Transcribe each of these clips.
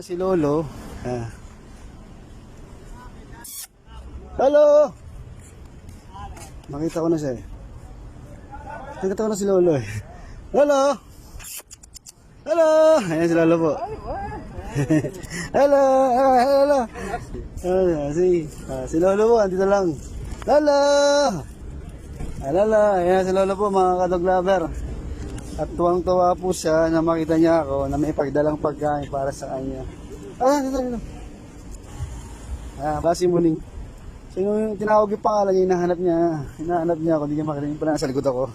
Si Lolo. Ah. Hello! Makita ko na siya eh. Nakita ko na si Lolo eh. Lolo! Hello! Ayan si Lolo po. Hello! Hello! Si Lolo po, andito lang. Lolo! Lolo! Ayan si Lolo po, mga kadog lover. At tuwang-tuwa po siya na makita niya ako na may pagdalang pagkain para sa kanya. Dito. Basi Muning. Sino yung tinawag yung pangalan niya, hinahanap niya ako, hindi niya makita yung pala nasa likod ako.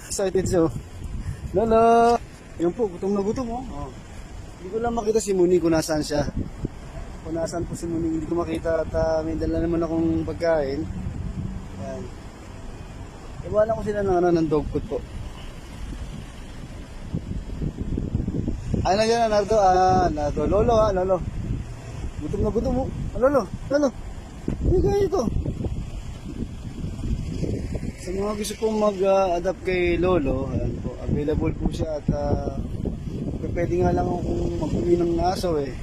Excited siya. Lolo! Yan po, gutom na gutom oh. Hindi ko lang makita si Muning kung nasaan siya. Kung nasaan po si Muning, hindi ko makita at may dala naman akong pagkain. Yan. Iwanan ko sila ng dog food po. Ay na yan, Nardo. Nardo. Lolo. Gutom na gutom mo. Lolo. Hindi kaya ito. Sa mga gusto pong mag-adapt kay Lolo, po, available po siya at pwede nga lang akong mag-uwi ng aso eh.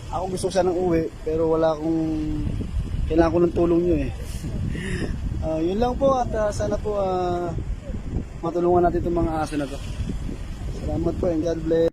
Ako gusto ko sanang uwi, pero wala akong kailangan ko ng tulong nyo eh. Yun lang po at sana po matulungan natin itong mga aso na to. Salamat po and God bless.